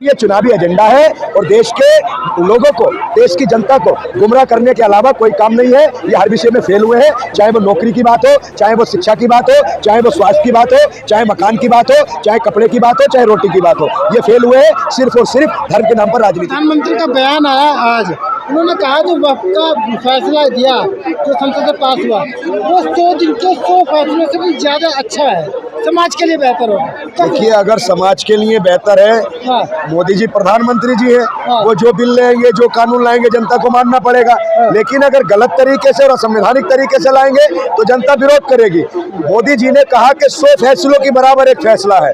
ये चुनावी एजेंडा है और देश के लोगों को, देश की जनता को गुमराह करने के अलावा कोई काम नहीं है। ये हर विषय में फेल हुए हैं, चाहे वो नौकरी की बात हो, चाहे वो शिक्षा की बात हो, चाहे वो स्वास्थ्य की बात हो, चाहे मकान की बात हो, चाहे कपड़े की बात हो, चाहे रोटी की बात हो। ये फेल हुए हैं सिर्फ और सिर्फ धर्म के नाम पर राजनीति। प्रधानमंत्री का बयान आया आज, उन्होंने कहा जो वक्त का फैसला दिया जो संसद से पास हुआ वो 100 दिन के 100 फैसलों से भी ज्यादा अच्छा है, समाज के लिए बेहतर होगा। देखिए, अगर समाज के लिए बेहतर है, हाँ। मोदी जी प्रधानमंत्री जी है, हाँ। वो जो बिल लाएंगे, जो कानून लाएंगे, जनता को मानना पड़ेगा। लेकिन अगर गलत तरीके से और असंवैधानिक तरीके से लाएंगे तो जनता विरोध करेगी। मोदी जी ने कहा कि 100 फैसलों की बराबर एक फैसला है।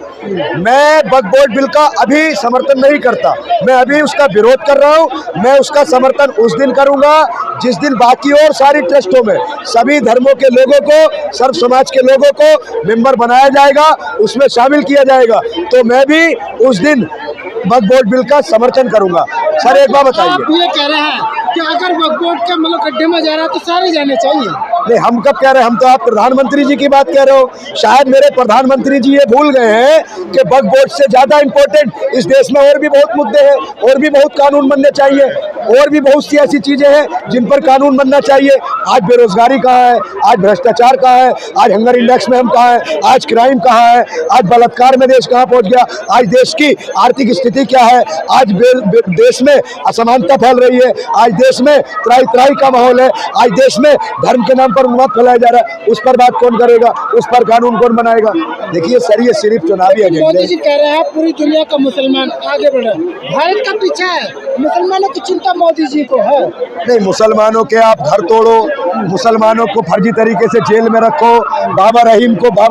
मैं वक्फ बोर्ड बिल का अभी समर्थन नहीं करता, मैं अभी उसका विरोध कर रहा हूँ। मैं उसका समर्थन उस दिन करूंगा जिस दिन बाकी और सारी ट्रस्टों में सभी धर्मों के लोगों को, सर्व समाज के लोगों को मेंबर बनाया जाएगा, उसमें शामिल किया जाएगा, तो मैं भी उस दिन वक्फ बोर्ड बिल का समर्थन करूंगा। सर, एक बात बताइए, आप ये कह रहे हैं कि अगर वक्फ बोर्ड का मतलब गड्ढे में जा रहा है तो सारे जाने चाहिए? नहीं, हम कब कह रहे हैं? हम तो आप प्रधानमंत्री जी की बात कह रहे हो। शायद मेरे प्रधानमंत्री जी ये भूल गए हैं कि वक्फ बोर्ड से ज्यादा इंपॉर्टेंट इस देश में और भी बहुत मुद्दे हैं, और भी बहुत कानून बनने चाहिए, और भी बहुत सी ऐसी चीजें हैं जिन पर कानून बनना चाहिए। आज बेरोजगारी कहाँ है, आज भ्रष्टाचार कहाँ है, आज हंगर इंडेक्स में हम कहाँ है, आज क्राइम कहाँ है, आज बलात्कार में देश कहाँ पहुंच गया, आज देश की आर्थिक स्थिति क्या है, आज देश में असमानता फैल रही है, आज देश में त्राही का माहौल है, आज देश में धर्म के नाम पर उन्माद फैलाया जा रहा है। उस पर बात कौन करेगा, उस पर कानून कौन बनाएगा? देखिए सर, ये सिर्फ चुनावी एजेंडा है। मोदी जी कह रहे हैं पूरी दुनिया का मुसलमान आगे बढ़े, भारत का पीछे है, मुसलमानों की चिंता मोदी जी को है। नहीं, मुसलमानों के आप घर तोड़ो, मुसलमानों को फर्जी तरीके से जेल में रखो, बाबा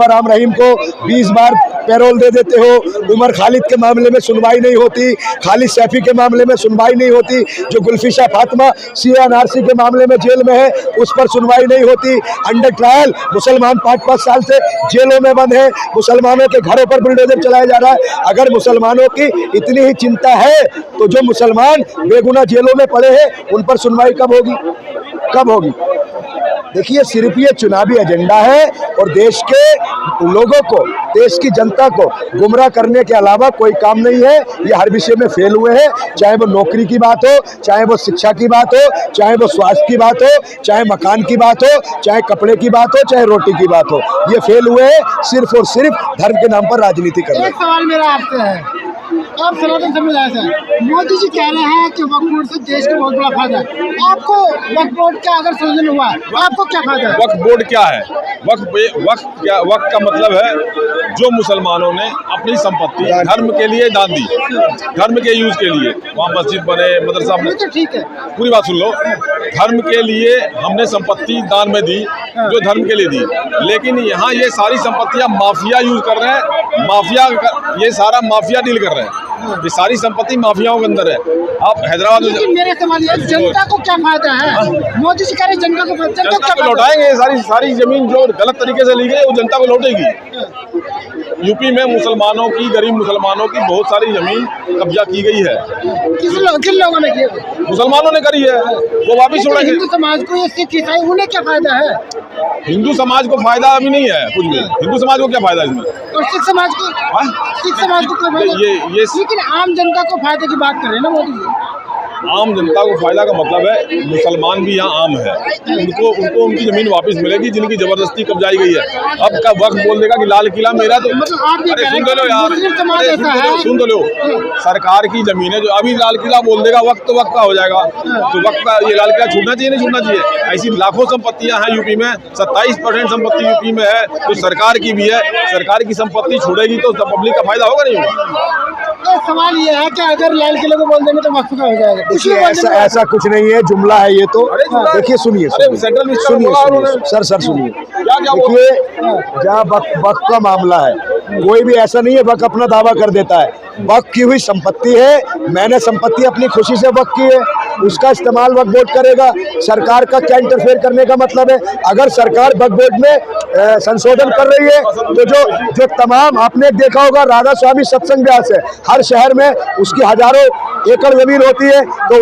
राम रहीम को 20 बार पैरोल दे देते हो, उमर खालिद के मामले में सुनवाई नहीं होती, खालिद सैफी के मामले में सुनवाई नहीं होती, जो गुलफिशा फातिमा CNRC के मामले में जेल में है उस पर सुनवाई नहीं होती, अंडर ट्रायल मुसलमान 5-5 साल से जेलों में बंद है, मुसलमानों के घरों पर बुलडोजर चलाया जा रहा है। अगर मुसलमानों की इतनी ही चिंता है तो जो मुसलमान बेगुनाह जेलों में पड़े हैं उन पर सुनवाई कब होगी? देखिए, सिर्फ ये चुनावी एजेंडा है और देश के लोगों को, देश की जनता को गुमराह करने के अलावा कोई काम नहीं है। ये हर विषय में फेल हुए हैं, चाहे वो नौकरी की बात हो, चाहे वो शिक्षा की बात हो, चाहे वो स्वास्थ्य की बात हो, चाहे मकान की बात हो, चाहे कपड़े की बात हो, चाहे रोटी की बात हो। ये फेल हुए हैं सिर्फ और सिर्फ धर्म के नाम पर राजनीति कर रहे हैं। एक सवाल मेरा आपसे है, आप सनातन समुदाय से, मोदी जी कह रहे हैं कि वक्फ बोर्ड से देश को बहुत बड़ा फायदा है, आपको वक्फ बोर्ड का अगर संशोधन हुआ आपको क्या फायदा है? वक्फ बोर्ड क्या है? वक्फ का मतलब है जो मुसलमानों ने अपनी संपत्ति धर्म के लिए दान दी, धर्म के यूज के लिए, वहाँ मस्जिद बने, मदरसा बने, तो ठीक है, पूरी बात सुन लो, धर्म के लिए हमने संपत्ति दान में दी जो धर्म के लिए दी। लेकिन यहाँ ये सारी संपत्तियाँ माफिया यूज कर रहे हैं, ये सारा माफिया डील कर रहे हैं, ये सारी संपत्ति माफियाओं के अंदर है। आप हैदराबाद में, मेरे सवाल ये, जनता को क्या फायदा है? मोदी जी कह रहे जनता को लौटाएंगे, सारी जमीन जो गलत तरीके से ली गई वो जनता को लौटेगी। यूपी में मुसलमानों की, गरीब मुसलमानों की बहुत सारी जमीन कब्जा की गई है। किन लोगों ने किया? मुसलमानों ने करी है, वो वापिस छोड़ेंगे। हिंदू समाज को, ये सिख ईसाई, उन्हें क्या फायदा है? हिंदू समाज को फायदा अभी नहीं है कुछ भी। हिंदू समाज को क्या फायदा इसमें? और सिख समाज को कोई फायदा? ये लेकिन आम जनता को फायदे की बात कर रहे हैं ना मोदी जी। आम जनता को फायदा का मतलब है मुसलमान भी यहाँ आम है, उनको उनकी जमीन वापस मिलेगी जिनकी जबरदस्ती कब्जाई गई है। अब का वक्त बोल देगा कि लाल किला मेरा, तो अरे सुन तो लो यार, सुन तो लो, सरकार की जमीन है, जो अभी लाल किला बोल देगा वक्त तो वक्त का हो जाएगा, तो वक्त का ये लाल किला छूटना चाहिए नहीं छूटना चाहिए? ऐसी लाखों संपत्तियां हैं यूपी में, 27% संपत्ति यूपी में है जो सरकार की भी है। सरकार की संपत्ति छूटेगी तो पब्लिक का फायदा होगा नहीं होगा? तो सवाल ये है कि अगर लाल किले को बोल देंगे तो वक्त का हो जाएगा? देखिए, ऐसा कुछ नहीं है, जुमला है ये तो। देखिए सुनिए सर सुनिए, देखिए जहाँ वक्फ का मामला है, कोई भी ऐसा नहीं है वक्फ अपना दावा कर देता है। वक्फ की हुई संपत्ति है, मैंने संपत्ति अपनी खुशी से वक्फ की है, उसका इस्तेमाल वक्फ बोर्ड करेगा। सरकार का क्या इंटरफेयर करने का मतलब है? अगर सरकार वक्फ बोर्ड में संशोधन कर रही है तो जो तमाम, आपने देखा होगा राधा स्वामी सत्संग ब्यास है, हर शहर में उसकी हजारों एकड़ जमीन होती है, तो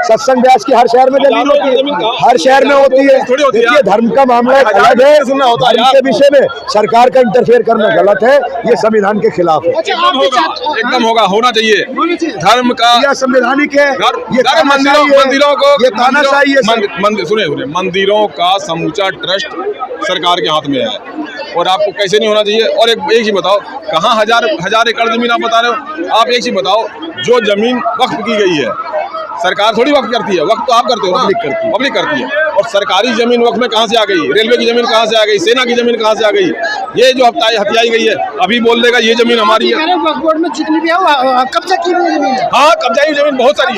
सत्संग व्यास की हर शहर में जमीन होती है, हर शहर में होती है। देखिए धर्म का मामला अलग है, धर्म के विषय में सरकार का इंटरफेयर करना गलत है, ये संविधान के खिलाफ है। एकदम होगा, होना चाहिए। धर्म का यह संवैधानिक है, ये मंदिरों को, ये तानाशाही है। सुनिए, मंदिरों का समूचा ट्रस्ट सरकार के हाथ में है और आपको कैसे नहीं होना चाहिए। और एक चीज बताओ, कहाँ हजार एकड़ जमीन आप बता रहे हो? आप एक चीज बताओ, जो जमीन वक्फ की गई है, सरकार थोड़ी वक्फ करती है, वक्फ तो आप करते हो ना, पब्लिक करती है। और सरकारी जमीन वक्फ में कहाँ से आ गई? रेलवे की जमीन कहाँ से आ गई? सेना की जमीन कहाँ से आ गई? ये जो हथियाई गई है, अभी बोल देगा ये जमीन हमारी है। वक्फ बोर्ड में जितनी भी है कब्जा की हुई जमीन है। हाँ, कब्जा की जमीन बहुत सारी है।